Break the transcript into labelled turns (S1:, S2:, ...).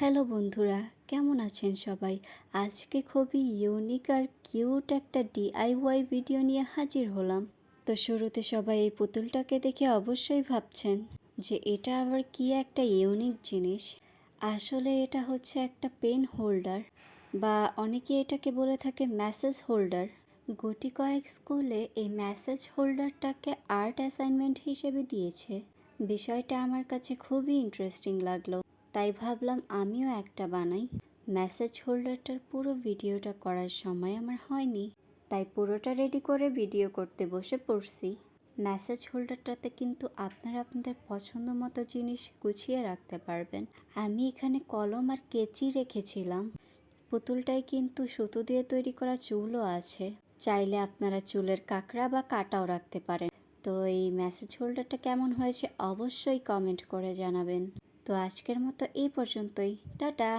S1: Hello বন্ধুরা, কেমন আছেন সবাই? আজকে খুবই ইউনিক আর কিউট একটা ডিআইওয়াই ভিডিও নিয়ে হাজির হলাম। তো শুরুতে সবাই এই পুতুলটাকে দেখে অবশ্যই ভাবছেন যে এটা আবার কি একটা ইউনিক জিনিস। আসলে এটা হচ্ছে একটা পেন হোল্ডার, বা অনেকে এটাকে বলে থাকে মেসেজ হোল্ডার। গুটি কয়েক স্কুলে এই মেসেজ হোল্ডারটাকে আর্ট অ্যাসাইনমেন্ট হিসেবে দিয়েছে। বিষয়টা আমার কাছে খুবই ইন্টারেস্টিং লাগলো, তাই ভাবলাম আমিও একটা বানাই। মেসেজ হোল্ডারটার পুরো ভিডিওটা করার সময় আমার হয়নি, তাই পুরোটা রেডি করে ভিডিও করতে বসে পড়ছি। মেসেজ হোল্ডারটাতে কিন্তু আপনারা আপনাদের পছন্দ মতো জিনিস গুছিয়ে রাখতে পারবেন। আমি এখানে কলম আর কেচি রেখেছিলাম। পুতুলটায় কিন্তু সুতো দিয়ে তৈরি করা চুলও আছে, চাইলে আপনারা চুলের কাঁকড়া বা কাটাও রাখতে পারেন। তো এই মেসেজ হোল্ডারটা কেমন হয়েছে অবশ্যই কমেন্ট করে জানাবেন। তো আজকের মতো এই পর্যন্তই, টাটা।